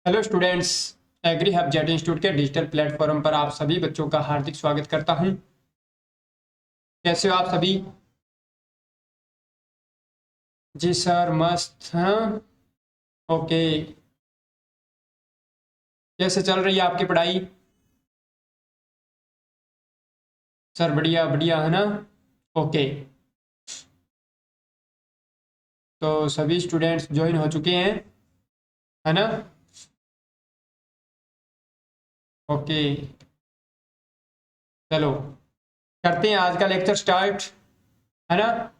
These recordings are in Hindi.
Hello students, agri hub jet institute के डिजिटल प्लेटफॉर्म पर आप सभी बच्चों का हार्दिक स्वागत करता हूं। कैसे हो आप सभी? जी सर, मस्त। हाँ, ओके। कैसे चल रही है आपकी पढ़ाई? सर बढ़िया बढ़िया है ना। ओके, तो सभी स्टूडेंट्स ज्वाइन हो चुके हैं, है ना? ओके, चलो करते हैं आज का लेक्चर स्टार्ट, है ना?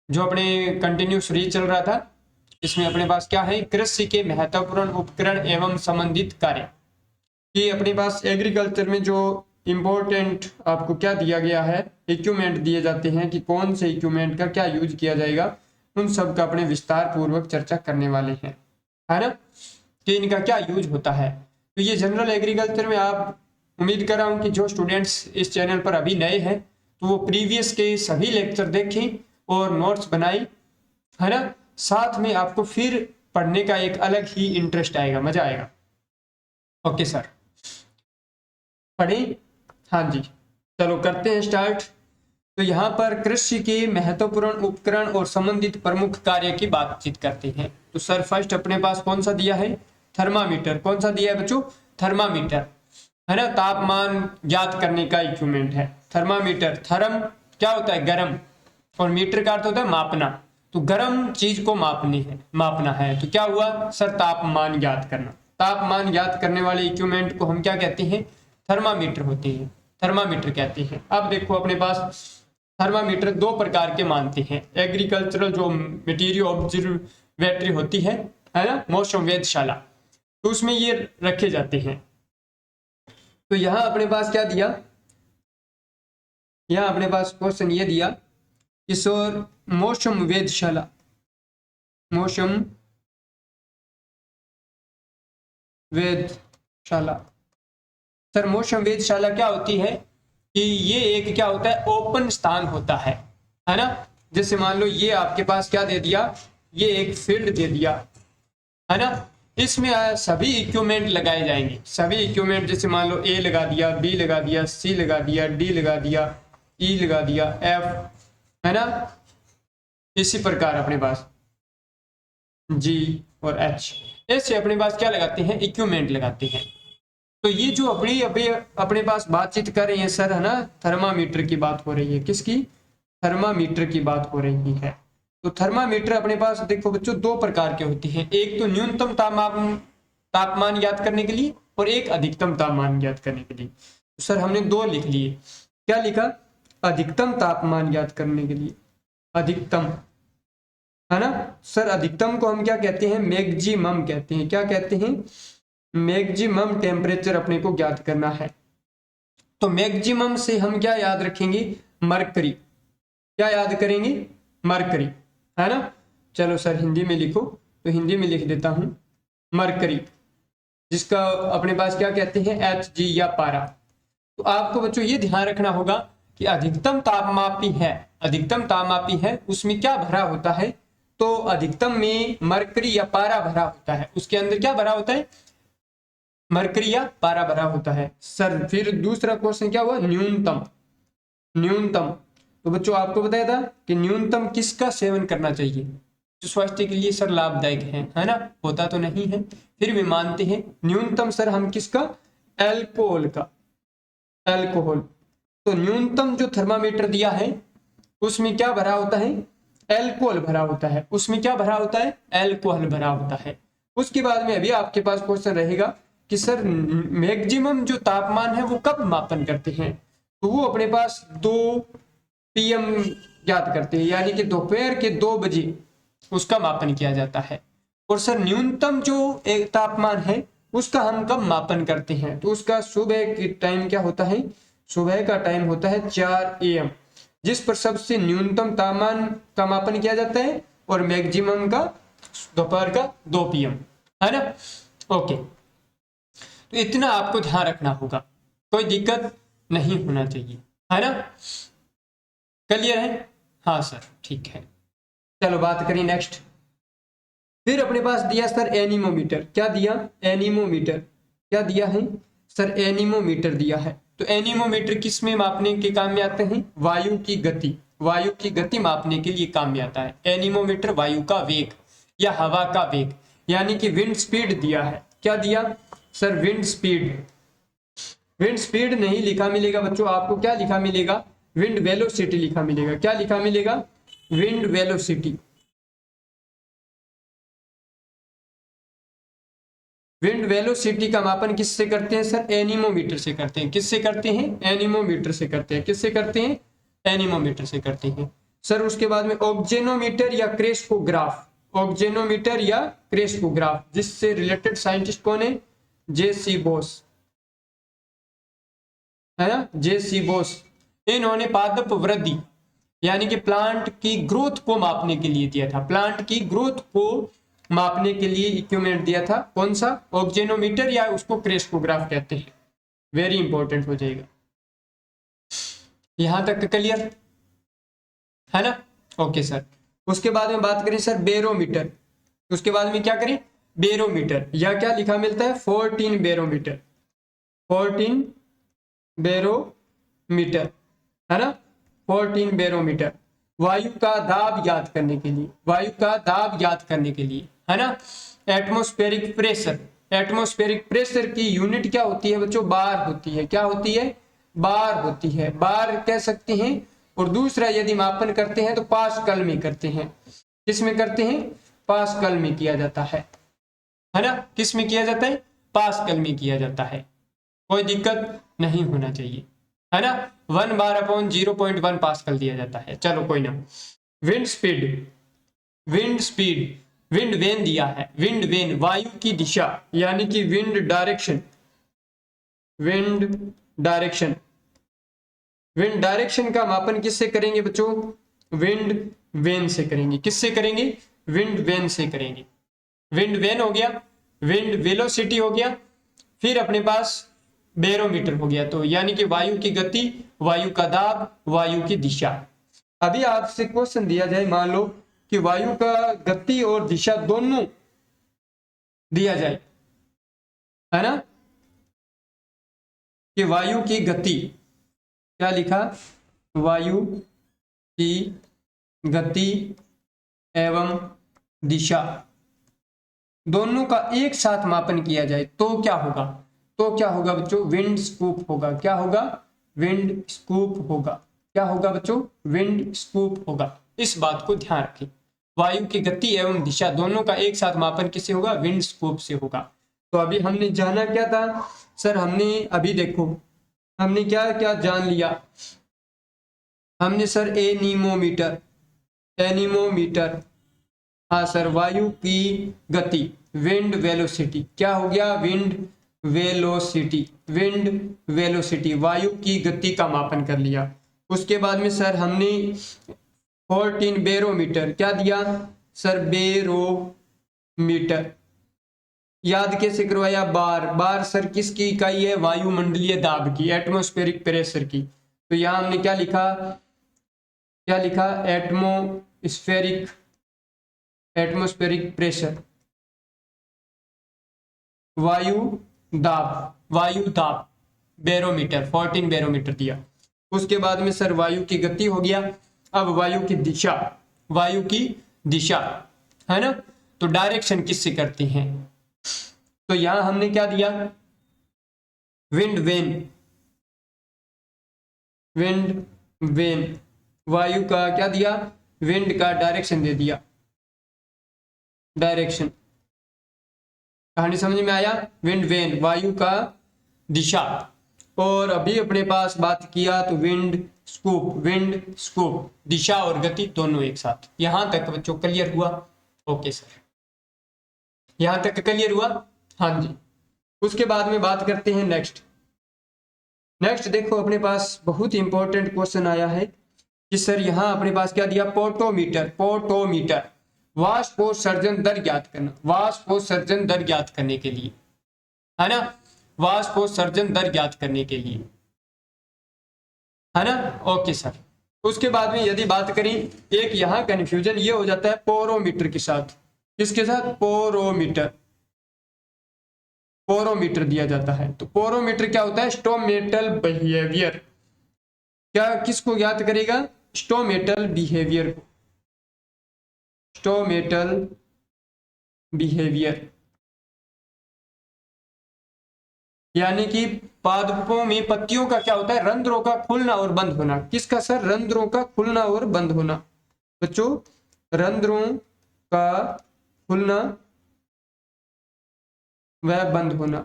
जो अपने कंटिन्यू सीरीज चल रहा था, इसमें अपने पास क्या है, कृषि के महत्वपूर्ण उपकरण एवं संबंधित कार्य। कि अपने पास एग्रीकल्चर में जो इम्पोर्टेंट आपको क्या दिया गया है, इक्विपमेंट दिए जाते हैं कि कौन से इक्विपमेंट का क्या यूज किया जाएगा, उन सब का अपने विस्तार पूर्वक चर्चा करने वाले हैं, है ना? कि इनका क्या यूज होता है। तो ये जनरल एग्रीकल्चर में आप, उम्मीद कर रहा हूँ कि जो स्टूडेंट्स इस चैनल पर अभी नए हैं तो वो प्रीवियस के सभी लेक्चर देखें और नोट्स बनाएं, है ना? साथ में आपको फिर पढ़ने का एक अलग ही इंटरेस्ट आएगा, मजा आएगा। ओके सर, पढ़ें। हाँ जी, चलो करते हैं स्टार्ट। तो यहाँ पर कृषि के महत्वपूर्ण उपकरण और संबंधित प्रमुख कार्य की बातचीत करते हैं। तो सर फर्स्ट अपने पास कौन सा दिया है? थर्मामीटर। कौन सा दिया है बच्चों? थर्मामीटर, है ना? तापमान ज्ञात करने का इक्विपमेंट है थर्मामीटर। थर्म क्या होता है? गर्म, और मीटर का अर्थ होता है मापना। तो गर्म चीज को मापना है। तो क्या हुआ सर? तापमान ज्ञात करना। तापमान ज्ञात करने वाले इक्विपमेंट को हम क्या कहते हैं? थर्मामीटर होते हैं, थर्मामीटर कहते हैं। अब देखो अपने पास थर्मामीटर दो प्रकार के मानते हैं। एग्रीकल्चरल जो मटेरियल ऑब्जर्वेटरी होती है ना, मौसम वेधशाला, तो उसमें ये रखे जाते हैं। तो यहाँ अपने पास क्या दिया, यहाँ अपने पास क्वेश्चन ये दिया कि सर मौसम वेधशाला, मौसम वेधशाला। सर मौसम वेधशाला क्या होती है कि ये एक क्या होता है, ओपन स्थान होता है ना? जैसे मान लो ये आपके पास क्या दे दिया, ये एक फील्ड दे दिया, है ना? इसमें सभी इक्विपमेंट लगाए जाएंगे। सभी इक्विपमेंट जैसे मान लो ए लगा दिया, बी लगा दिया, सी लगा दिया, डी लगा दिया, ई लगा दिया, एफ, है ना? इसी प्रकार अपने पास जी और एच, ऐसे अपने पास क्या लगाते हैं, इक्विपमेंट लगाते हैं। तो ये जो अपनी अभी अपने पास बातचीत कर रहे हैं सर, है ना, थर्मामीटर की बात हो रही है। किसकी? थर्मामीटर की बात हो रही है। तो थर्मामीटर अपने पास देखो बच्चों दो प्रकार के होते हैं। एक तो न्यूनतम तापमान, तापमान ज्ञात करने के लिए, और एक अधिकतम तापमान ज्ञात करने के लिए। तो सर हमने दो लिख लिए। क्या लिखा? अधिकतम तापमान ज्ञात करने के लिए, अधिकतम, है ना? सर अधिकतम को हम क्या कहते हैं? मैक्सिमम कहते हैं। क्या कहते हैं? मैक्सिमम टेम्परेचर अपने को ज्ञात करना है। तो मैक्सिमम से हम क्या याद रखेंगे? मरकरी। क्या याद करेंगे? मरकरी, है ना? चलो सर हिंदी में लिखो, तो हिंदी में लिख देता हूं मरकरी, जिसका अपने पास क्या कहते हैं, एच जी या पारा। तो आपको बच्चों ये ध्यान रखना होगा कि अधिकतम तापमापी है, अधिकतम तापमापी है, उसमें क्या भरा होता है? तो अधिकतम में मरकरी या पारा भरा होता है। उसके अंदर क्या भरा होता है? मरकरी या पारा भरा होता है। सर फिर दूसरा क्वेश्चन क्या हुआ? न्यूनतम। न्यूनतम, तो बच्चों आपको बताया था कि न्यूनतम किसका सेवन करना चाहिए जो स्वास्थ्य के लिए सर लाभदायक है ना? होता तो नहीं है, फिर भी मानते हैं। न्यूनतम सर हम किसका? एल्कोहल का, एल्कोहल। तो न्यूनतम जो थर्मामीटर दिया है उसमें क्या भरा होता है? एल्कोहल भरा होता है। उसमें क्या भरा होता है? एल्कोहल भरा होता है। उसके बाद में अभी आपके पास क्वेश्चन रहेगा कि सर मैक्सिमम जो तापमान है वो कब मापन करते हैं? तो वो अपने पास 2 PM याद करते हैं, यानी कि दोपहर के 2 बजे उसका मापन किया जाता है। और सर न्यूनतम जो एक तापमान है उसका हम कब मापन करते हैं? तो उसका सुबह के टाइम क्या होता है? सुबह का टाइम होता है 4 AM, जिस पर सबसे न्यूनतम तापमान का मापन किया जाता है, और मैक्सिमम का दोपहर का 2 PM, है ना? ओके, तो इतना आपको ध्यान रखना होगा, कोई दिक्कत नहीं होना चाहिए, है ना? क्लियर है? हाँ सर, ठीक है। चलो बात करिए नेक्स्ट। फिर अपने पास दिया सर एनीमोमीटर, क्या दिया, एनीमोमीटर, क्या दिया है सर, एनीमोमीटर दिया है। तो एनीमोमीटर किस में मापने के काम में आते हैं, वायु की गति, वायु की गति मापने के लिए काम में आता है। एनीमोमीटर वायु का वेग या हवा का वेग, यानी कि विंड स्पीड दिया है, क्या दिया sir, wind speed. Wind speed नहीं लिखा मिलेगा बच्चों, आपको क्या लिखा मिलेगा, विंड वेलोसिटी लिखा मिलेगा, क्या लिखा मिलेगा, विंड वेलोसिटी। विंड वेलोसिटी का मापन किससे करते हैं सर, एनीमोमीटर से करते हैं, किससे करते हैं, एनीमोमीटर से करते हैं, किससे करते हैं, एनीमोमीटर से करते हैं सर। उसके बाद में ऑक्जेनोमीटर या क्रेस्कोग्राफ, ऑक्जेनोमीटर या क्रेस्कोग्राफ, जिससे रिलेटेड साइंटिस्ट कौन है, जे.सी. बोस, है ना, जे.सी. बोस। इन्होंने पादप वृद्धि यानी कि प्लांट की ग्रोथ को मापने के लिए दिया था, प्लांट की ग्रोथ को मापने के लिए इक्विपमेंट दिया था, कौन सा, ऑक्जेनोमीटर या उसको क्रेस्कोग्राफ कहते हैं। वेरी इंपॉर्टेंट हो जाएगा। यहां तक क्लियर है ना, ओके सर। उसके बाद में बात करें सर बेरोमीटर, उसके बाद में क्या करें, बेरोमीटर, या क्या लिखा मिलता है, 14 बेरोमीटर, 14 बेरोमीटर, है ना, 14 बेरोमीटर। वायु का दाब याद करने के लिए, वायु का दाब याद करने के लिए, है ना। एटमॉस्फेरिक प्रेशर, एटमॉस्फेरिक प्रेशर की यूनिट क्या होती है बच्चों, बार होती है, क्या होती है, बार होती है, बार कह सकते हैं। और दूसरा यदि मापन करते हैं तो पास्कल में करते हैं, किस में करते हैं, पास्कल में किया जाता है ना, किस में किया जाता है, पास्कल में किया जाता है, कोई दिक्कत नहीं होना चाहिए, है ना। 1 बार अपॉन 0.1 पास्कल दिया जाता है, चलो कोई ना। Wind speed, wind speed, wind vane दिया है, विंड वेन वायु की दिशा यानी कि wind direction, wind direction, wind direction का मापन किससे करेंगे बच्चों, विंड वेन से करेंगे, किससे करेंगे, विंड वेन से करेंगे। विंड वेन हो गया, विंड वेलोसिटी हो गया, फिर अपने पास बेरोमीटर हो गया, तो यानी कि वायु की गति, वायु का दाब, वायु की दिशा। अभी आपसे क्वेश्चन दिया जाए, मान लो कि वायु का गति और दिशा दोनों दिया जाए, है ना, कि वायु की गति, क्या लिखा, वायु की गति एवं दिशा दोनों का एक साथ मापन किया जाए तो क्या होगा, तो क्या होगा बच्चों, विंड स्कूप होगा, क्या होगा, विंड स्कूप होगा, क्या होगा बच्चों, विंड स्कूप होगा। इस बात को ध्यान रखें, वायु की गति एवं दिशा दोनों का एक साथ मापन किससे होगा, विंड स्कूप से होगा। तो अभी हमने जाना क्या था सर, हमने अभी देखो हमने क्या क्या जान लिया, हमने सर एनीमोमीटर, एनीमोमीटर, हाँ सर, वायु की गति, विंड वेलोसिटी, क्या हो गया, विंड वेलोसिटी, विंड वेलोसिटी, वायु की गति का मापन कर लिया। उसके बाद में सर हमने 14 बेरोमीटर, क्या दिया सर, बेरोमीटर, याद कैसे करवाया, बार, बार सर किसकी इकाई है, वायुमंडलीय दाब की, एटमॉस्फेरिक प्रेशर की। तो यहां हमने क्या लिखा, क्या लिखा, एटमॉस्फेरिक, एटमॉस्फेरिक प्रेशर, वायु दाब, वायु दाब, बेरोमीटर, 14 बेरोमीटर दिया। उसके बाद में सर वायु की गति हो गया, अब वायु की दिशा, वायु की दिशा, है ना, तो डायरेक्शन किससे करते हैं, तो यहां हमने क्या दिया, विंड वेन, विंड वेन, वायु का क्या दिया, विंड का डायरेक्शन दे दिया, डायरेक्शन, कहानी समझ में आया, विंड वेन, वायु का दिशा। और अभी अपने पास बात किया तो विंड स्कूप, विंड स्कूप, दिशा और गति दोनों एक साथ। यहां तक बच्चों क्लियर हुआ, ओके सर, यहां तक क्लियर हुआ, हाँ जी। उसके बाद में बात करते हैं नेक्स्ट, नेक्स्ट देखो अपने पास बहुत इंपॉर्टेंट क्वेश्चन आया है कि सर यहां अपने पास क्या दिया, पोटोमीटर, पोटोमीटर, वाष्पोत्सर्जन दर ज्ञात करना, वाष्पोत्सर्जन दर ज्ञात करने के लिए, है ना, वाष्पोत्सर्जन दर ज्ञात करने के लिए, है ना, ओके सर। उसके बाद में यदि बात करें, एक यहां कंफ्यूजन ये हो जाता है पोरोमीटर के साथ, किसके साथ? पोरोमीटर। पोरोमीटर दिया जाता है। तो पोरोमीटर क्या होता है? Stomatal behaviour. क्या किसको ज्ञात करेगा? स्टोमेटल बिहेवियर को। स्टोमेटल बिहेवियर यानी कि पादपों में पत्तियों का क्या होता है? रंध्रों का खुलना और बंद होना। किसका सर? रंध्रों का खुलना और बंद होना। बच्चों, रंध्रों का खुलना वह बंद होना।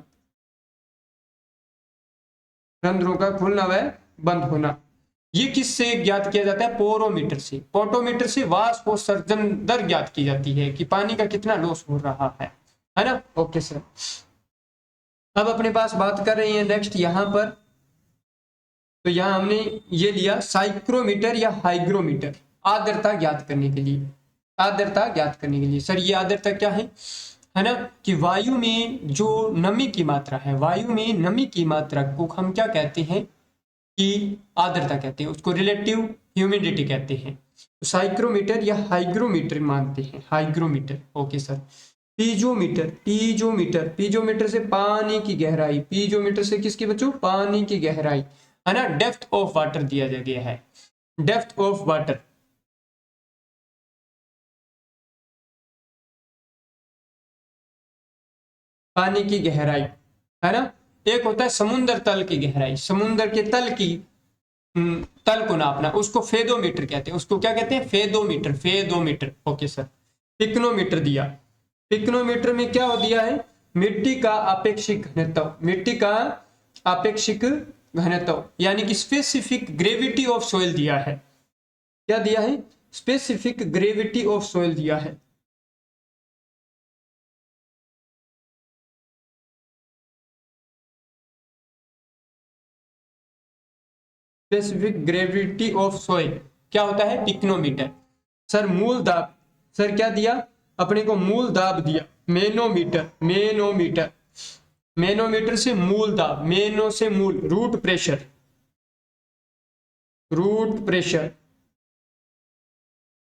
रंध्रों का खुलना वह बंद होना। ये किससे ज्ञात किया जाता है? पोरोमीटर से। पोटोमीटर से वाष्पोत्सर्जन दर ज्ञात की जाती है कि पानी का कितना लॉस हो रहा है ना? Okay sir. अब अपने पास बात कर रही है नेक्स्ट यहाँ पर। तो यहाँ हमने ये लिया साइक्रोमीटर या हाइग्रोमीटर, आर्द्रता ज्ञात करने के लिए। आर्द्रता ज्ञात करने के लिए सर ये आर्द्रता क्या है ना? कि वायु में जो नमी की मात्रा है, वायु में नमी की मात्रा को हम क्या कहते हैं? कि आर्द्रता कहते हैं। उसको रिलेटिव ह्यूमिडिटी कहते हैं। तो साइक्रोमीटर या हाइग्रोमीटर मानते हैं। Hygrometer. Okay sir. Piezometer. Piezometer, piezometer से पानी की गहराई। पीजोमीटर से किसकी बच्चों? पानी की गहराई, है ना? डेप्थ ऑफ वाटर दिया गया है। Depth of water. पानी की गहराई, है ना? एक होता है समुद्र तल की गहराई। समुद्र के तल की तल को नापना, उसको फेदोमीटर कहते हैं। उसको क्या कहते हैं? Fathometer. Fathometer. Okay sir. Pycnometer दिया। पिक्नोमीटर में क्या हो दिया है? मिट्टी का आपेक्षिक घनत्व। मिट्टी का आपेक्षिक घनत्व यानी कि स्पेसिफिक ग्रेविटी ऑफ सॉइल दिया है। क्या दिया है? स्पेसिफिक ग्रेविटी ऑफ सॉइल दिया है। स्पेसिफिक ग्रेविटी ऑफ सॉइल क्या होता है? पिक्नोमीटर। सर मूल दाब, सर क्या दिया अपने को? मूल दाब दिया। मेनोमीटर। मेनोमीटर, मेनोमीटर से मूल दाब। मेनो से मूल। Root pressure. Root pressure.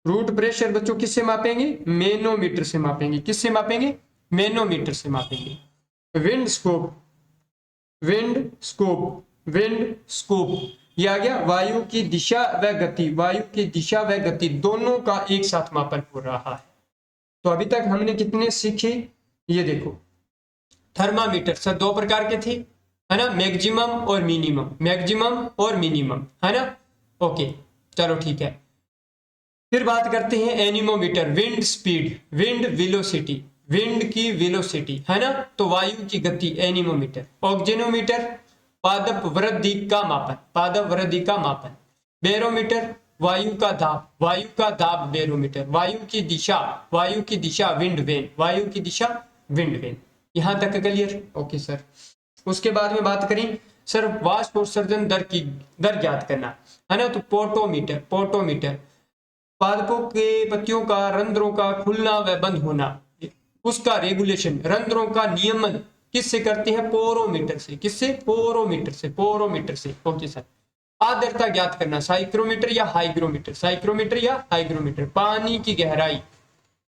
Root pressure बच्चों किससे मापेंगे? मेनोमीटर से मापेंगे। किससे मापेंगे? मेनोमीटर से मापेंगे। Wind scope. Wind scope. Wind scope ये आ गया। वायु की दिशा व गति। वायु की दिशा व गति दोनों का एक साथ मापन हो रहा है। तो अभी तक हमने कितने सीखे? ये देखो, थर्मामीटर सर दो प्रकार के थे, है ना? मैक्सिमम और मिनिमम। मैक्सिमम और मिनिमम, है ना? ओके चलो ठीक है। फिर बात करते हैं anemometer. Wind speed, wind velocity. Wind की वेलोसिटी, है ना? तो वायु की गति, एनीमोमीटर। ऑक्सीजनोमीटर, पादप वृद्धि का मापन। पादप वृद्धि का मापन। बैरोमीटर, वायु का दाब। वायु का दाब बैरोमीटर। वायु की दिशा, वायु की दिशा विंड वेन। वायु की दिशा विंड वेन। यहां तक क्लियर? Okay sir. उसके बाद में बात करें सर वाष्पोत्सर्जन दर की दर ज्ञात करना, है ना? तो पोटोमीटर। पोटोमीटर पादपों के पत्तियों का रंध्रों का खुलना व बंद होना, उसका रेगुलेशन, रंध्रों का नियमन किससे करते हैं? पोरोमीटर से। किससे? पोरोमीटर से। पोरोमीटर से। Okay sir. आर्द्रता ज्ञात करना, साइक्रोमीटर या हाइग्रोमीटर। साइक्रोमीटर या हाइग्रोमीटर। पानी की गहराई,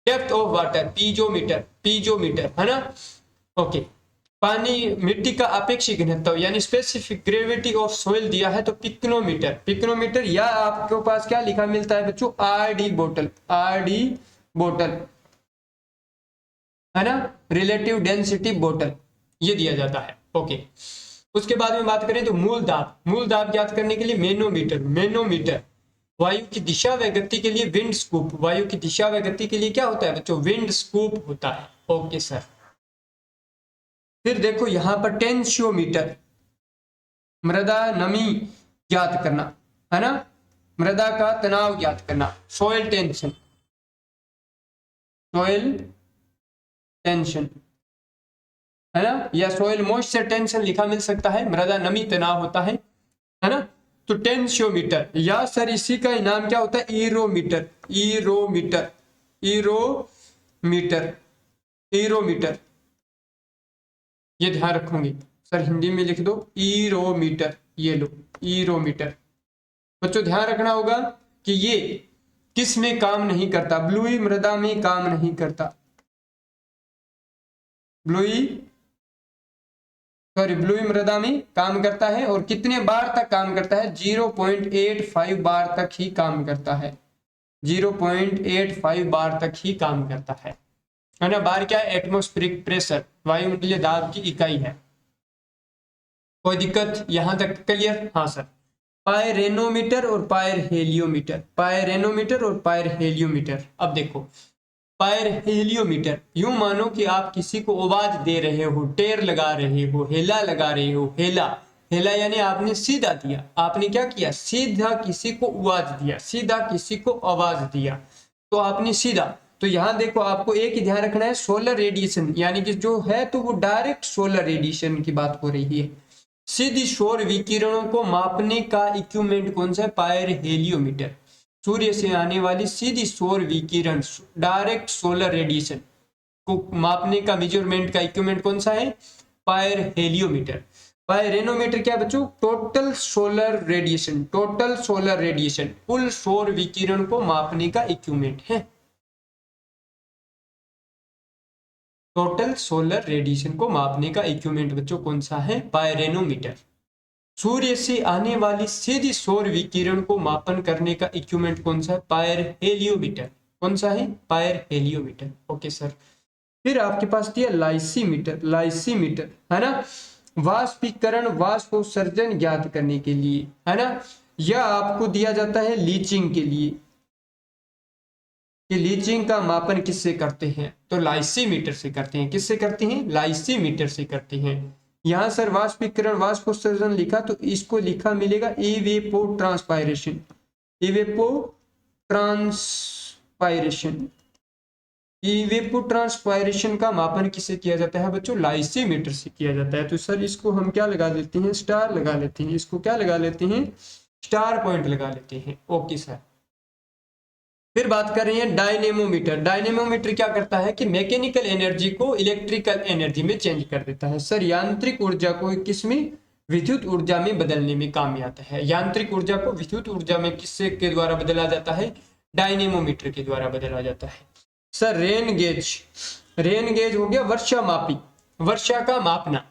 depth of water, piezometer. Piezometer, है ना? ओके। पानी, मिट्टी का अपेक्षित घनत्व यानी स्पेसिफिक ग्रेविटी ऑफ सॉइल दिया है तो पिक्नोमीटर। पिक्नोमीटर या आपके पास क्या लिखा मिलता है बच्चों? आरडी बोतल। आरडी बोतल, है ना? रिलेटिव डेंसिटी बोतल ये दिया जाता है। ओके। उसके बाद में बात करें तो मूल दाब। मूल दाब ज्ञात करने के लिए मेनोमीटर। मेनोमीटर वायु की दिशा व गति के लिए विंड स्कूप। वायु की दिशा व गति के लिए क्या होता है बच्चों? विंड स्कूप होता है। Okay sir. फिर देखो यहां पर टेंशियोमीटर, मृदा नमी ज्ञात करना, है ना? मृदा का तनाव ज्ञात करना। Soil tension. सॉइल टेंशन, है ना? या सॉइल मॉइस्चर टेंशन लिखा मिल सकता है। मृदा नमी तनाव होता है ना? तो टेंशियोमीटर या सर इसी का नाम क्या होता है? ईरोमीटर। ईरोमीटर। ईरोमीटर। ईरोमीटर ये ध्यान रखोगे सर, हिंदी में लिख दो ईरोमीटर। ये लो ईरोमीटर। बच्चों ध्यान रखना होगा कि ये किस में काम नहीं करता? ब्लूई मृदा में काम नहीं करता। ब्लूई मृदा में काम करता है और कितने बार तक काम करता है? 0.85 बार तक ही काम करता है। 0.85 बार तक ही काम करता है ना। बार क्या है? एटमॉस्फेरिक प्रेशर, वायुमंडलीय दाब की इकाई है। कोई दिक्कत यहां तक क्लियर? हाँ सर। पायरेनोमीटर और पायरहेलियोमीटर, पायरेनोमीटर और पायरहेलियोमीटर। अब देखो पायरहेलियोमीटर, यूं मानो कि आप किसी को आवाज दे रहे हो, टेर लगा रहे हो, हेला लगा रहे हो। हेला, हेला यानी आपने सीधा दिया। आपने क्या किया? सीधा किसी को आवाज दिया, सीधा किसी को आवाज दिया, तो आपने सीधा। तो यहां देखो आपको एक ही ध्यान रखना है, सोलर रेडिएशन यानी कि जो है तो वो डायरेक्ट सोलर रेडिएशन की बात हो रही है। सीधी सौर विकिरणों को मापने का इक्विपमेंट कौन सा है? पायरहेलियोमीटर। सूर्य से आने वाली सीधी सौर विकिरण, डायरेक्ट सोलर रेडिएशन को मापने का मेजरमेंट का इक्विपमेंट कौन सा है? पायरहेलियोमीटर। पायरेनोमीटर क्या बच्चों? Total solar radiation, total solar radiation, कुल सौर विकिरण को मापने का इक्विपमेंट है। टोटल सोलर रेडिएशन को मापने का इक्विपमेंट बच्चों कौन सा है? पायरेनोमीटर। सूर्य से आने वाली सीधी सौर विकिरण को मापन करने का इक्विपमेंट कौन सा है? पायरहेलियोमीटर। कौन सा है? पायरहेलियोमीटर। Okay sir. फिर आपके पास दिया लाइसीमीटर, लाइसीमीटर है ना, वाष्पीकरण, वाष्पोत्सर्जन ज्ञात करने के लिए, है ना। यह आपको दिया जाता है लीचिंग के लिए, कि लीचिंग का मापन किससे करते हैं? तो लाइसीमीटर से करते हैं। किससे करते हैं? लाइसीमीटर से करते हैं। यहां सर वाष्पीकरण, वाष्पोत्सर्जन लिखा तो इसको लिखा मिलेगा इवेपो ट्रांसपायरेशन, इवेपो ट्रांसपायरेशन। इवेपो ट्रांसपायरेशन का मापन किससे किया जाता है बच्चों? लाइसीमीटर से किया जाता है। तो सर इसको हम क्या लगा लेते हैं? स्टार लगा लेते हैं। इसको क्या लगा लेते हैं? स्टार पॉइंट लगा लेते हैं। Okay sir. फिर बात कर रहे हैं डायनेमोमीटर। डायनेमोमीटर क्या करता है कि मैकेनिकल एनर्जी को इलेक्ट्रिकल एनर्जी में चेंज कर देता है। सर यांत्रिक ऊर्जा को किसमें? विद्युत ऊर्जा में बदलने में काम आता है। यांत्रिक ऊर्जा को विद्युत ऊर्जा में किससे के द्वारा बदला जाता है? डायनेमोमीटर के द्वारा बदला जाता है। Sir rain gauge, rain gauge हो गया वर्षा मापी, वर्षा का मापना,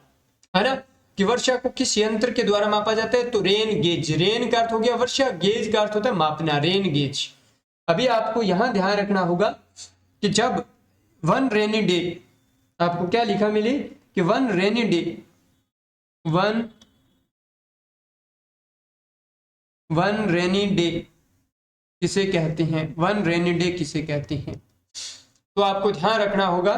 है ना, कि वर्षा को किस यंत्र के द्वारा मापा जाता है? तो रेन गेज। रेन का अर्थ हो गया वर्षा, गेज का अर्थ होता है मापना, रेन गेज। अभी आपको यहां ध्यान रखना होगा कि जब वन रेनी डे, आपको क्या लिखा मिले कि one rainy day, one rainy day किसे कहते हैं? वन रेनी डे किसे कहते हैं? तो आपको ध्यान रखना होगा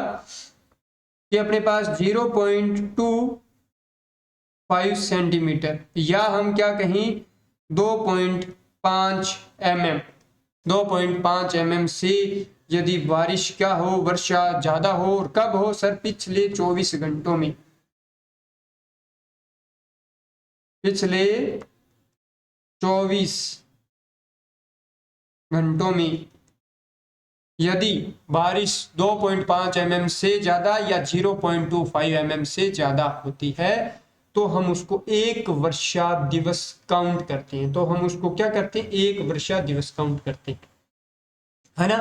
कि अपने पास 0.25 सेंटीमीटर या हम क्या कहें 2.5 mm, 2.5 mm से यदि बारिश क्या हो, वर्षा ज्यादा हो, और कब हो सर? पिछले 24 घंटों में, पिछले 24 घंटों में यदि बारिश 2.5 mm से ज्यादा या 0.25 mm से ज्यादा होती है तो हम उसको एक वर्षा दिवस काउंट करते हैं। तो हम उसको क्या करते हैं? एक वर्षा दिवस काउंट करते हैं, है ना।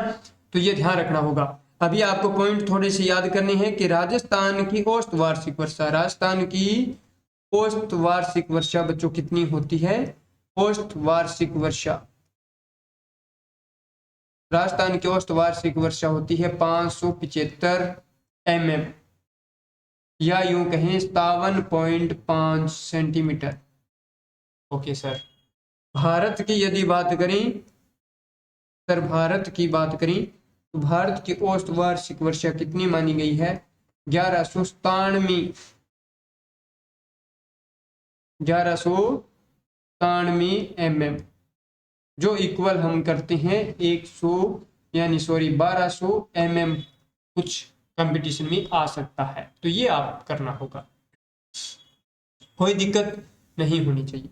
तो ये ध्यान रखना होगा। अभी आपको पॉइंट थोड़े से याद करने हैं कि राजस्थान की औसत वार्षिक वर्षा, राजस्थान की औसत वार्षिक वर्षा बच्चों कितनी होती है? औसत वार्षिक वर्षा, राजस्थान की औसत वार्षिक वर्षा होती है 575 mm या यूं कहें 57.5 सेंटीमीटर। Okay sir. भारत की यदि बात करें सर, भारत की बात करें तो भारत की औसत वार्षिक वर्षा कितनी मानी गई है? 1197 mm, जो इक्वल हम करते हैं 100 यानी सॉरी 1200 mm कुछ कंपटीशन में आ सकता है। तो ये आप करना होगा, कोई दिक्कत नहीं होनी चाहिए।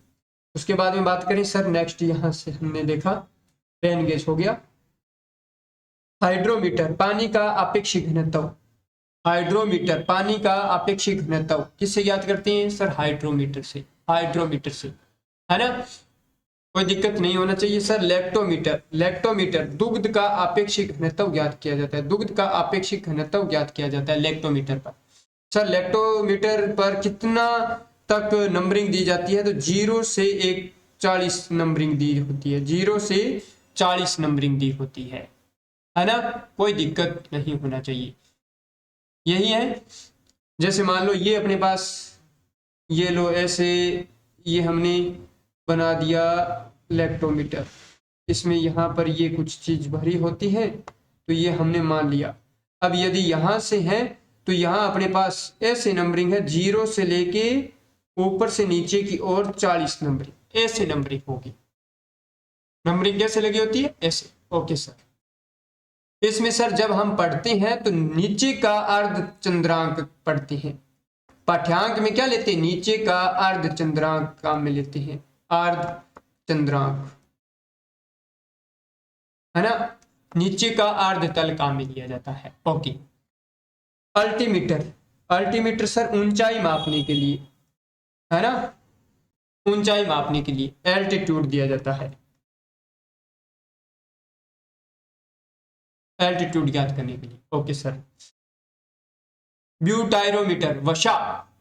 उसके बाद में बात करें सर नेक्स्ट, यहां से हमने देखा रेन गेज हो गया। हाइड्रोमीटर, पानी का अपेक्षित घनत्व, हाइड्रोमीटर पानी का अपेक्षित घनत्व किससे ज्ञात करते हैं सर? हाइड्रोमीटर से, हाइड्रोमीटर से, है ना, कोई दिक्कत नहीं होना चाहिए सर। लैक्टोमीटर, लैक्टोमीटर दुग्ध का अपेक्षित घनत्व ज्ञात किया जाता है, दुग्ध का अपेक्षित घनत्व ज्ञात किया जाता है लैक्टोमीटर पर। सर लेक्टोमीटर पर कितना तक नंबरिंग दी जाती है? तो 0 से 40 नंबरिंग दी होती है, 0 से 40 नंबरिंग दी होती है ना? कोई दिक्कत नहीं होना चाहिए। यही है, जैसे मान लो ये अपने पास, ये लो ऐसे, ये हमने बना दिया लेक्टोमीटर, इसमें यहाँ पर ये कुछ चीज भरी होती है, तो ये हमने मान लिया। अब यदि यहाँ से है तो यहाँ अपने पास ऐसे नंबरिंग है, 0 से लेके ऊपर से नीचे की ओर 40 नंबरिंग, ऐसे नंबरिंग होगी। नंबरिंग कैसे लगी होती है? ऐसे। Okay sir. इसमें सर जब हम पढ़ते हैं तो नीचे का अर्ध चंद्रांक पढ़ते हैं। पाठ्यांक में क्या लेते हैं? नीचे का अर्ध चंद्रांक काम में लेते हैं, अर्ध चंद्रांक, है ना? नीचे का अर्ध तल काम में लिया जाता है। ओके। अल्टीमीटर, अल्टीमीटर सर ऊंचाई मापने के लिए, है ना? ऊंचाई मापने के लिए एल्टीट्यूड दिया जाता है, एल्टीट्यूड ज्ञात करने के लिए। Okay sir. ब्यूटायरोमीटर, वसा,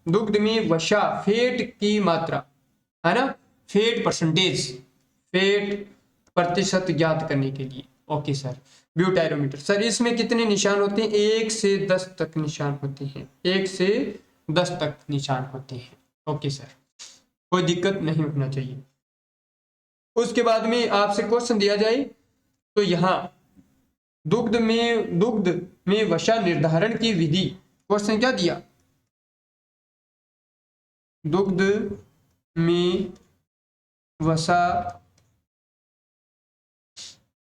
दुग्ध में वसा, फैट की मात्रा, है ना? फैट परसेंटेज, फैट प्रतिशत ज्ञात करने के लिए। Okay sir. ब्यूटायरोमीटर सर, इसमें कितने निशान होते हैं? 1 से 10 तक निशान होते हैं, 1 से 10 तक निशान होते हैं। ओके सर, कोई दिक्कत नहीं होना चाहिए। उसके बाद में आपसे क्वेश्चन दिया जाए तो यहाँ दुग्ध में वसा निर्धारण की विधि, क्वेश्चन क्या दिया? दुग्ध में वसा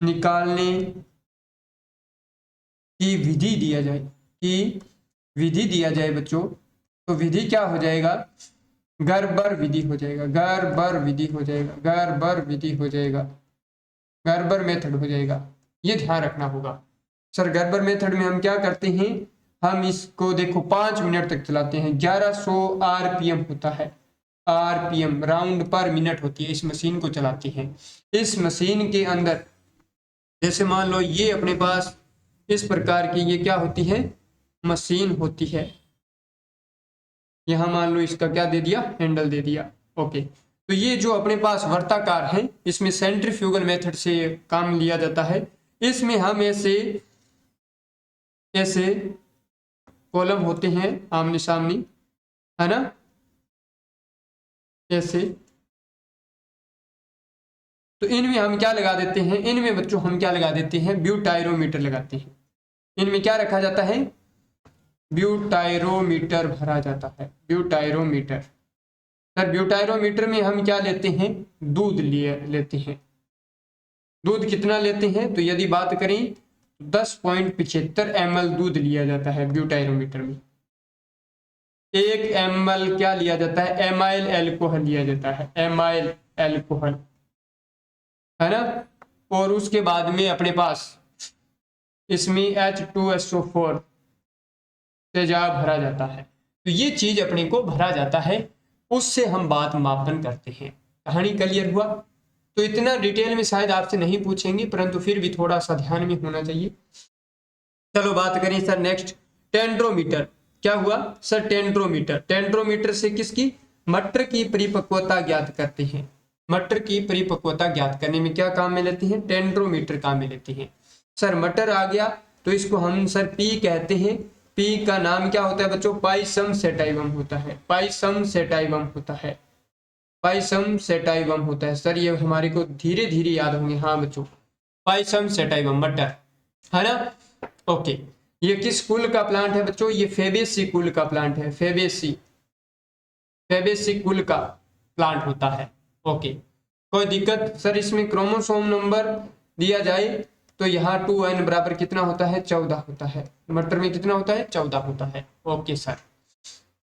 निकालने की विधि दिया जाए, कि विधि दिया जाए बच्चों, तो विधि क्या हो जाएगा? गर्बर विधि हो जाएगा, गर्बर विधि हो जाएगा, गर्बर विधि हो जाएगा, गर्बर मेथड हो जाएगा। ये ध्यान रखना होगा। सर गर्बर मेथड में हम क्या करते हैं? हम इसको देखो 5 मिनट तक चलाते हैं, 1100 आरपीएम होता है, आरपीएम राउंड पर मिनट होती है, इस मशीन को चलाते हैं। इस मशीन के अंदर जैसे मान लो ये अपने पास इस प्रकार की ये क्या होती है? मशीन होती है। यहां मान लो इसका क्या दे दिया? हैंडल दे दिया। ओके, तो ये जो अपने पास वर्ताकार है, इसमें सेंट्रीफ्यूगल मेथड से काम लिया जाता है। इसमें हम ऐसे ऐसे कॉलम होते हैं आमने सामने, है ना? ऐसे, तो इनमें हम क्या लगा देते हैं? इनमें बच्चों हम क्या लगा देते हैं? ब्यूटायरोमीटर लगाते हैं। इनमें क्या रखा जाता है? ब्यूटायरोमीटर भरा जाता है, ब्यूटायरोमीटर। सर ब्यूटायरोमीटर में हम क्या लेते हैं? दूध लेते हैं। दूध कितना लेते हैं? तो यदि बात करें 10.75 ml दूध लिया जाता है ब्यूटायरोमीटर में। 1 ml क्या लिया जाता है? एमाइल एल्कोहल लिया जाता है, एमाइल एल्कोहल, है ना? और उसके बाद में अपने पास इसमें H2SO4 तेजाब भरा जाता है। तो ये चीज अपने को भरा जाता है, उससे हम बात मापन करते हैं। कहानी क्लियर हुआ? तो इतना डिटेल में शायद आपसे नहीं पूछेंगे, परंतु फिर भी थोड़ा सा ध्यान में होना चाहिए। चलो बात करें सर नेक्स्ट, टेंड्रोमीटर। क्या हुआ सर? टेंड्रोमीटर, टेंड्रोमीटर से किसकी? मटर की परिपक्वता ज्ञात करते हैं। मटर की परिपक्वता ज्ञात करने में क्या काम में लेते हैं? टेंड्रोमीटर काम में लेते हैं। सर मटर आ गया तो इसको हम सर पी कहते हैं। पी का नाम क्या होता है बच्चों? पाइसम सेटाइवम होता है, पाइसम सेटाइवम होता है, पाइसम सेटाइवम होता है। सर ये हमारे को धीरे धीरे याद होंगे। हाँ बच्चों, पाइसम सेटाइवम मटर, है ना? ओके, ये किस कुल का प्लांट है बच्चों? ये फेबेसी कुल का प्लांट है, फेबेसी, फेबेसी कुल का प्लांट होता है। ओके, कोई दिक्कत? सर इसमें क्रोमोसोम नंबर दिया जाए तो यहाँ 2n बराबर कितना होता है? 14 होता है। मटर में कितना होता है? 14 होता है। ओके सर,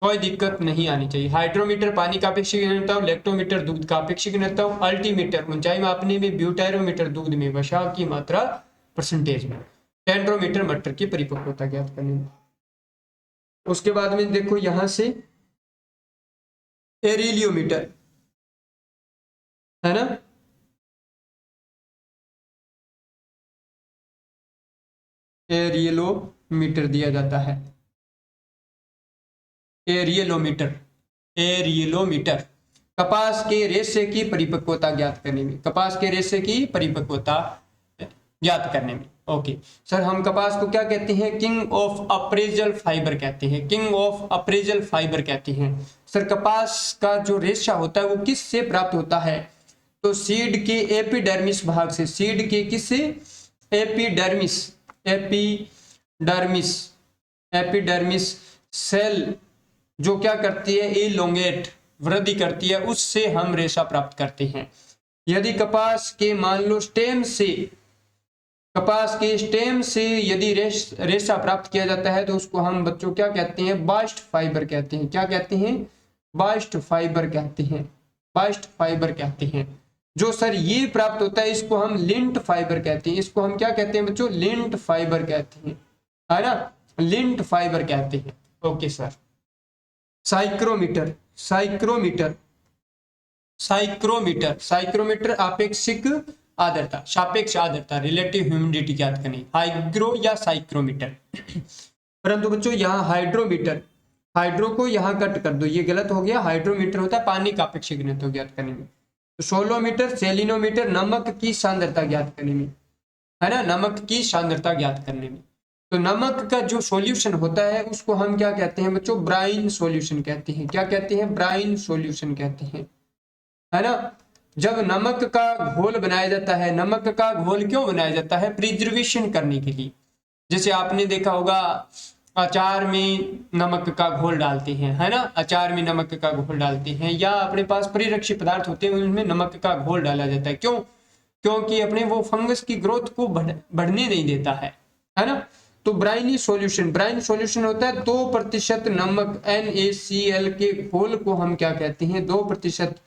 कोई दिक्कत नहीं आनी चाहिए। हाइड्रोमीटर पानी का अपेक्षित घनत्व, लेक्टोमीटर दूध का अपेक्षित घनत्व, अल्टीमीटर ऊंचाई मापने में, ब्यूटायरोमीटर दूध में वसा की मात्रा परसेंटेज में, टेंड्रोमीटर मटर की परिपक्वता ज्ञात करने में। उसके बाद में देखो यहां से एरिलियोमीटर, है ना? एरियलोमीटर दिया जाता है। एरियलोमीटर, एरियलोमीटर। कपास के रेशे की परिपक्वता ज्ञात करने में, कपास के रेशे की परिपक्वता ज्ञात करने में। ओके सर, हम कपास को क्या कहते हैं? किंग ऑफ अप्रेजल फाइबर कहते हैं, किंग ऑफ अप्रेजल फाइबर कहते हैं। सर कपास का जो रेशा होता है वो किस से प्राप्त होता है? तो सीड के एपिडर्मिस भाग से, सीड के किससे? एपिडर्मिस, एपिडर्मिस, एपिडर्मिस सेल जो क्या करती है? इलोंगेट, वृद्धि करती है, उससे हम रेशा प्राप्त करते हैं। यदि कपास के मान लो स्टेम से, कपास के स्टेम से यदि रेशा प्राप्त किया जाता है तो उसको हम बच्चों क्या कहते हैं? बास्ट फाइबर कहते हैं। क्या कहते हैं? बास्ट फाइबर कहते हैं, बास्ट फाइबर कहते हैं। जो सर ये प्राप्त होता है इसको हम लिंट फाइबर कहते हैं। इसको हम क्या कहते हैं बच्चों? लिंट फाइबर कहते हैं, है ना, लिंट फाइबर कहते हैं। Okay sir. Psychrometer, psychrometer, psychrometer, psychrometer आपेक्षिक आर्द्रता, सापेक्ष आर्द्रता, रिलेटिव ह्यूमिडिटी ज्ञात करनी, हाइग्रो या साइक्रोमीटर। परंतु बच्चों यहाँ हाइड्रोमीटर, हाइड्रो को यहाँ कट कर दो, ये गलत हो गया। हाइड्रोमीटर होता है पानी का अपेक्षिक घनत्व ज्ञात करने में। तो सोलोमीटर, सेलिनोमीटर नमक की सांद्रता ज्ञात करने में, है ना, नमक की सांद्रता ज्ञात करने में। तो नमक का जो सॉल्यूशन होता है उसको हम क्या कहते हैं बच्चों? ब्राइन सॉल्यूशन कहते हैं। क्या कहते हैं? ब्राइन सॉल्यूशन कहते हैं, है ना। जब नमक का घोल बनाया जाता है, नमक का घोल क्यों बनाया जाता है? प्रिजर्वेशन करने के लिए। जैसे आपने देखा होगा अचार में नमक का घोल डालते हैं, है ना, अचार में नमक का घोल डालते हैं, या अपने पास परिरक्षी पदार्थ होते हैं उनमें नमक का घोल डाला जाता है। क्यों? क्योंकि अपने वो फंगस की ग्रोथ को बढ़ने नहीं देता है ना। तो ब्राइनी सॉल्यूशन, ब्राइन सॉल्यूशन होता है 2% नमक NaCl के घोल को हम क्या कहते हैं? 2%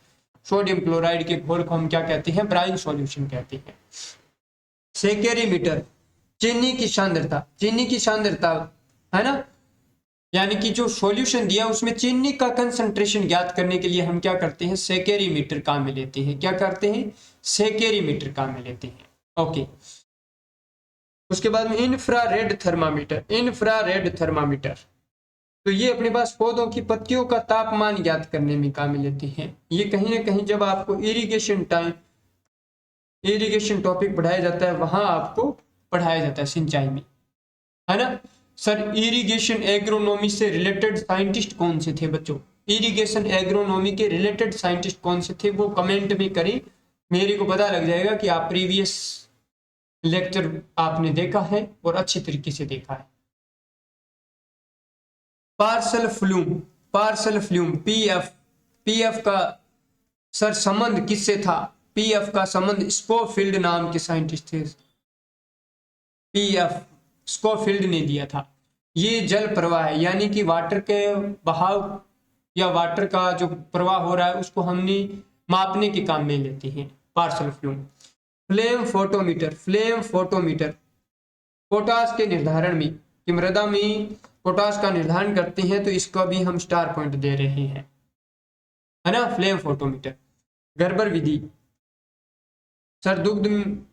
सोडियम क्लोराइड के घोल को हम क्या कहते हैं? ब्राइन सॉल्यूशन कहते हैं। सेकेरीमीटर, चीनी की सांद्रता, चीनी की सांद्रता, है ना, यानी कि जो सॉल्यूशन दिया उसमें चीनी का कंसंट्रेशन ज्ञात करने के लिए हम क्या करते हैं? सेकेरीमीटर काम में लेते हैं। क्या करते हैं? सेकेरीमीटर काम में लेते हैं। ओके। उसके बाद में इंफ्रारेड थर्मामीटर, इंफ्रारेड थर्मामीटर, तो ये अपने पास पौधों की पत्तियों का तापमान ज्ञात करने में काम में लेते हैं। ये कहीं ना कहीं जब आपको इरिगेशन टाइम, इरिगेशन टॉपिक पढ़ाया जाता है वहां आपको पढ़ाया जाता है, सिंचाई में, है ना। सर इरिगेशन एग्रोनॉमी से रिलेटेड साइंटिस्ट कौन से थे बच्चों? इरिगेशन एग्रोनॉमी के रिलेटेड साइंटिस्ट कौन से थे वो कमेंट में करें, मेरे को पता लग जाएगा कि आप प्रीवियस लेक्चर आपने देखा है और अच्छे तरीके से देखा है। Parcel flume, parcel flume, PF का सर संबंध किससे था? पीएफ का संबंध स्कोफील्ड नाम के साइंटिस्ट थे, पीएफ स्कोफील्ड ने दिया था। ये जल प्रवाह है, यानी कि वाटर के बहाव या वाटर का जो प्रवाह हो रहा है उसको हमने मापने के काम में लेते हैं, parcel flume. Flame photometer, flame photometer potash के निर्धारण में, कि मृदा में पोटास का निर्धारण करते हैं, तो इसका भी हम स्टार पॉइंट दे रहे हैं, है ना, फ्लेम फोटोमीटर। गर्बर विधि, सर दुग्ध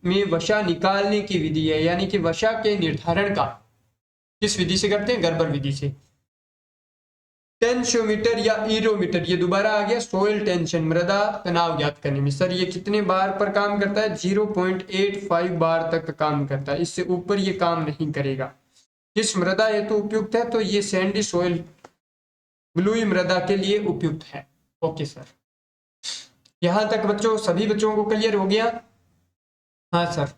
में वसा निकालने की विधि है, यानी कि वसा के निर्धारण का किस विधि से करते हैं? गर्बर विधि से। टेंशियोमीटर या ईरोमीटर, ये दोबारा आ गया, सोइल टेंशन, मृदा तनाव ज्ञात करने में। सर ये कितने बार पर काम करता है? 0.85 बार तक काम करता है, इससे ऊपर ये काम नहीं करेगा। किस मृदा हेतु उपयुक्त है? तो ये सैंडी सोइल, ब्लूई मृदा के लिए उपयुक्त है। ओके सर, यहां तक बच्चों सभी बच्चों को क्लियर हो गया? हाँ सर।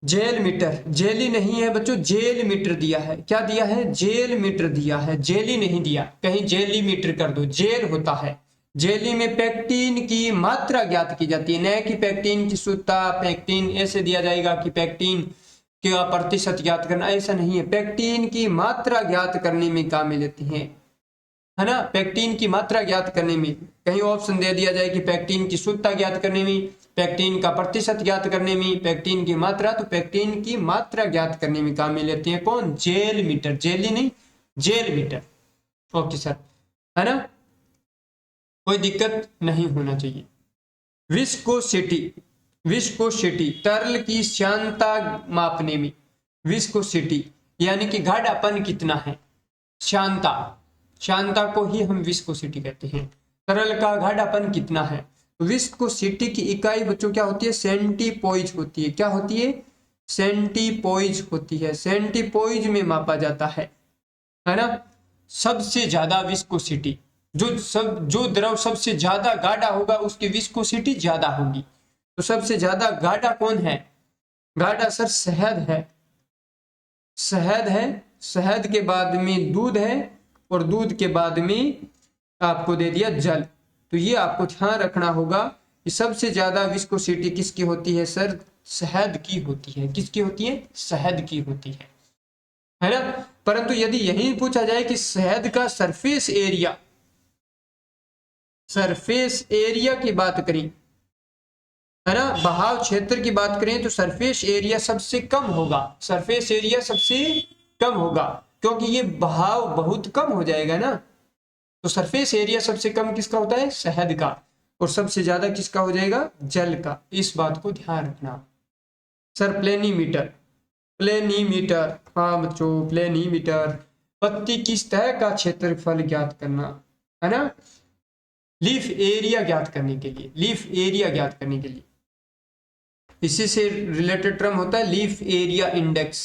जेल मीटर, जेली नहीं है बच्चों, जेल मीटर दिया है। क्या दिया है? जेल मीटर दिया है, जेली नहीं दिया, कहीं जेली मीटर कर दो, जेल होता है। जेली में पेक्टिन की मात्रा ज्ञात की जाती है, न कि पेक्टिन की शुद्धता। पेक्टिन ऐसे दिया जाएगा कि पेक्टिन का प्रतिशत ज्ञात करना, ऐसा नहीं है। पेक्टिन की मात्रा ज्ञात करने में काम में लेते हैं, है ना, पेक्टिन की मात्रा ज्ञात करने में। कहीं ऑप्शन दे दिया जाए कि पेक्टिन की शुद्धता ज्ञात करने में, पेक्टिन का प्रतिशत ज्ञात करने में, पेक्टिन की मात्रा, तो पेक्टिन की मात्रा ज्ञात करने में काम में लेते हैं कौन? जेल मीटर, जेली नहीं, जेल मीटर। ओके सर, है ना, कोई दिक्कत नहीं होना चाहिए। विस्कोसिटी, विस्कोसिटी तरल की श्यानता मापने में, विस्कोसिटी यानी कि गाढ़ापन कितना है, श्यानता, श्यानता को ही हम विस्कोसिटी कहते हैं। तरल का गाढ़ापन कितना है? विस्कोसिटी की इकाई बच्चों क्या होती है? सेंटीपोइज होती है। क्या होती है? सेंटीपोइज होती है। सेंटीपोइज में मापा जाता है ना। सबसे ज्यादा विस्कोसिटी, जो द्रव सबसे ज्यादा गाढ़ा होगा उसकी विस्कोसिटी ज्यादा होगी। तो सबसे ज्यादा गाढ़ा कौन है? गाढ़ा सर शहद है। शहद है, शहद के बाद में दूध है, और दूध के बाद में आपको दे दिया जल। तो ये आपको ध्यान रखना होगा कि सबसे ज्यादा विस्कोसिटी किसकी होती है सर? शहद की होती है। किसकी होती है? शहद की होती है ना। परंतु यदि यही पूछा जाए कि शहद का सरफेस एरिया, सरफेस एरिया की बात करें है ना, बहाव क्षेत्र की बात करें, तो सरफेस एरिया सबसे कम होगा। सरफेस एरिया सबसे कम होगा क्योंकि ये बहाव बहुत कम हो जाएगा ना। तो सरफेस एरिया सबसे कम किसका होता है? शहद का। और सबसे ज्यादा किसका हो जाएगा? जल का। इस बात को ध्यान रखना। सर प्लेनीमीटर, प्लेनीमीटर, हाँ बच्चों प्लेनीमीटर, पत्ती किस तरह का क्षेत्रफल ज्ञात करना है ना, लीफ एरिया ज्ञात करने के लिए, लीफ एरिया ज्ञात करने के लिए। इसी से रिलेटेड टर्म होता है leaf area index.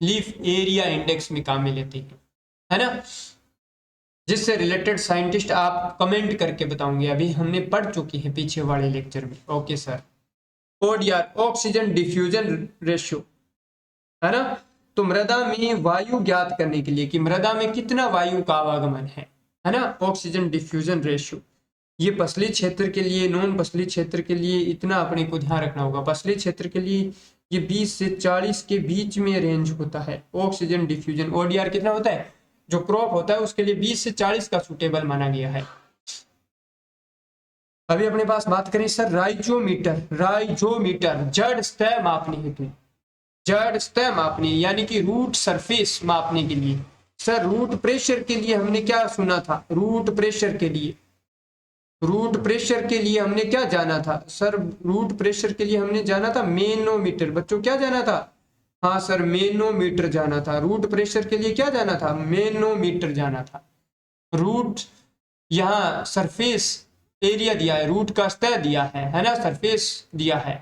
Leaf area index में काम में लेते हैं है ना, जिससे रिलेटेड साइंटिस्ट आप कमेंट करके बताओगे। अभी हमने पढ़ चुके हैं पीछे वाले लेक्चर में। Okay sir. ODR, oxygen diffusion ratio है ना। तो मृदा में वायु ज्ञात करने के लिए कि मृदा में कितना वायु का आवागमन है ना, ऑक्सीजन डिफ्यूजन रेशियो। ये पसली क्षेत्र के लिए, नॉन पसली क्षेत्र के लिए इतना अपने को ध्यान रखना होगा। पसली क्षेत्र के लिए ये 20 से 40 के बीच में रेंज होता है ऑक्सीजन डिफ्यूजन। ओडीआर कितना होता है? जो क्रॉप होता है उसके लिए 20 से 40 का सुटेबल माना गया है। अभी अपने पास बात करें सर राइजोमीटर। राइजोमीटर जड़ सतह मापने हेतु, जड़ सतह मापने यानी कि रूट सरफेस मापने के लिए। सर रूट प्रेशर के लिए हमने क्या सुना था? रूट प्रेशर के लिए, रूट प्रेशर के लिए हमने क्या जाना था सर? रूट प्रेशर के लिए हमने जाना था मैनोमीटर। बच्चों क्या जाना था? हाँ सर मैनोमीटर जाना था। रूट प्रेशर के लिए क्या जाना था? मैनोमीटर जाना था। रूट, यहाँ सरफेस एरिया दिया है, रूट का सतह दिया है ना, सरफेस दिया है,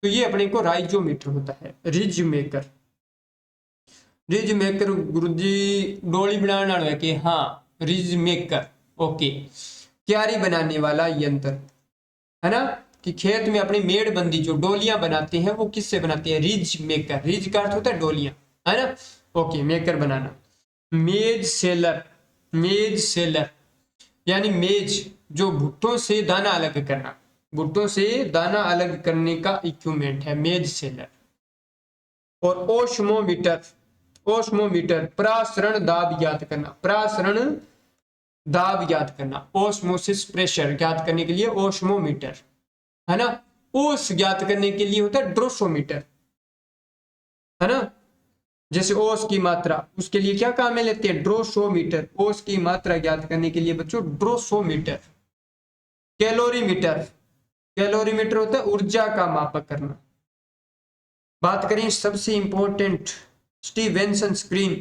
तो ये अपने को राइजोमीटर होता है। रिज मेकर, रिज मेकर गुरुजी डोली बनाने वाला है कि हाँ रिज मेकर। ओके, क्यारी बनाने वाला यंत्र है ना, कि खेत में अपनी मेड़बंदी जो डोलियां बनाते हैं वो किससे बनाते हैं? Ridge maker. रिज का अर्थ होता है डोलियां है ना। ओके, मेकर बनाना। मेज सेलर, मेज सेलर यानी मेज, जो भुट्टों से दाना अलग करना, भुट्टों से दाना अलग करने का इक्विपमेंट है मेज सेलर। और ओस्मोमीटर, ओस्मोमीटर प्रासरण दाब ज्ञात करना, प्रासरण दाब ज्ञात करना, ओस्मोसिस प्रेशर ज्ञात करने के लिए ओस्मोमीटर है ना। ओस ज्ञात करने के लिए होता है ड्रोसोमीटर है ना। जैसे ओस की मात्रा, उसके लिए क्या काम में लेते हैं? ड्रोसोमीटर। ओस की मात्रा ज्ञात करने के लिए बच्चों ड्रोसोमीटर। कैलोरीमीटर, कैलोरीमीटर होता है ऊर्जा का मापक करना। बात करें सबसे इंपॉर्टेंट स्टीवेंसन स्क्रीन,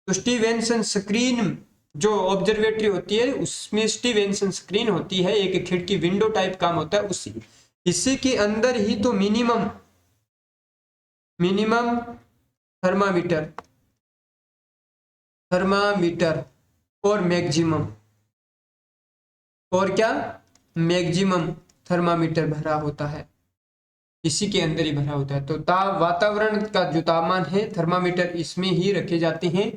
तो स्टीवेंसन स्क्रीन जो ऑब्जर्वेटरी होती है उसमें स्टीवेंसन स्क्रीन होती है, एक खिड़की विंडो टाइप काम होता है उसी, इसी के अंदर ही तो मिनिमम थर्मामीटर, थर्मामीटर और मैक्सिमम, और क्या मैक्सिमम थर्मामीटर भरा होता है, इसी के अंदर ही भरा होता है। तो वातावरण का जो तापमान है थर्मामीटर इसमें ही रखे जाते हैं।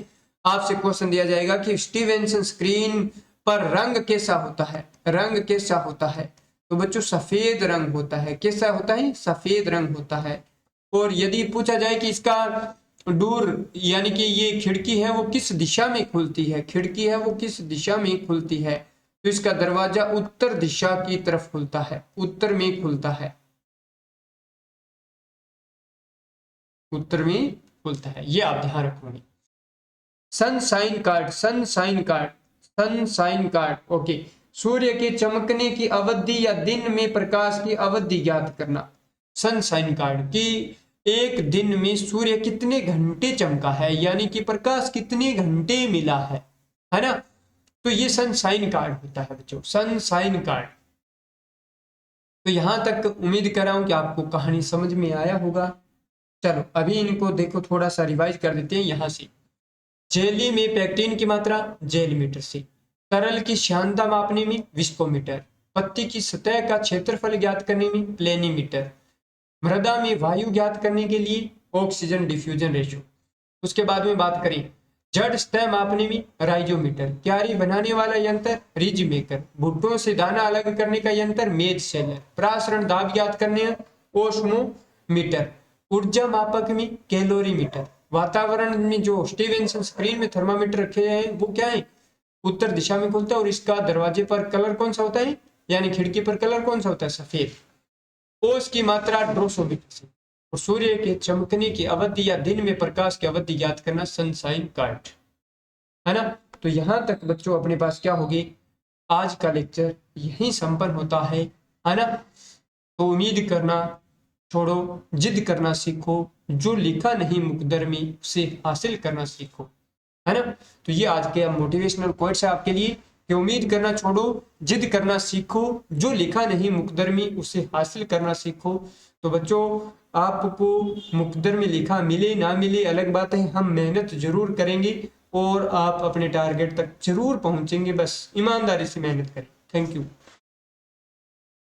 आपसे क्वेश्चन दिया जाएगा कि स्टीवेंसन स्क्रीन पर रंग कैसा होता है? रंग कैसा होता है? तो बच्चों सफेद रंग होता है। कैसा होता है? सफेद रंग होता है। और यदि पूछा जाए कि इसका डोर यानी कि ये खिड़की है वो किस दिशा में खुलती है, खिड़की है वो किस दिशा में खुलती है, तो इसका दरवाजा उत्तर दिशा की तरफ खुलता है, उत्तर में खुलता है, उत्तर में खुलता है। ये आप ध्यान रखोगे। Sunshine card, sunshine card, sunshine card. Okay, सूर्य के चमकने की अवधि या दिन में प्रकाश की अवधि ज्ञात करना। सनसाइन कार्ड की एक दिन में सूर्य कितने घंटे चमका है, यानी कि प्रकाश कितने घंटे मिला है ना। तो ये सनशाइन कार्ड होता है बच्चों, सनशाइन कार्ड। तो यहां तक उम्मीद कर रहा हूं कि आपको कहानी समझ में आया होगा। चलो अभी इनको देखो, थोड़ा सा रिवाइज कर देते हैं यहां से। जेली में पेक्टिन की मात्रा जेल मीटर से, तरल की श्यानता मापने में विस्कोमीटर, पत्ती की सतह का क्षेत्रफल ज्ञात करने में प्लेनीमीटर, मृदा में वायु ज्ञात करने के लिए ऑक्सीजन डिफ्यूजन रेशियो। उसके बाद में बात करें जड़ सतह मापने में राइजोमीटर, क्यारी बनाने वाला यंत्र रिज मेकर, भुट्टों से दाना अलग करने का यंत्र मेज सेलर, प्रासरण दाब ज्ञात करने ओस्मोमीटर, ऊर्जा मापक में कैलोरीमीटर, वातावरण में जो स्टीवेंसन स्क्रीन में थर्मामीटर रखे हैं वो क्या है, उत्तर दिशा में खुलता है और इसका दरवाजे पर कलर कौन सा होता है, यानी खिड़की पर कलर कौन सा होता है, सफेद। ओस की मात्रा ड्रोसोमीटर से, और सूर्य के चमकने की अवधि या दिन में प्रकाश की अवधि ज्ञात करना सनशाइन कार्ड, है ना। तो यहां तक बच्चों अपने पास क्या होगी, आज का लेक्चर यही संपन्न होता है ना। तो उम्मीद करना छोड़ो, जिद करना सीखो, जो लिखा नहीं मुकद्दर में उसे हासिल करना सीखो, है ना। तो ये आज के मोटिवेशनल कोट्स है आपके लिए कि उम्मीद करना छोड़ो, जिद करना सीखो, जो लिखा नहीं मुकद्दर में उसे हासिल करना सीखो। तो बच्चों आपको मुकद्दर में लिखा मिले ना मिले अलग बात है, हम मेहनत जरूर करेंगे और आप अपने टारगेट तक जरूर पहुंचेंगे, बस ईमानदारी से मेहनत करें। Thank you.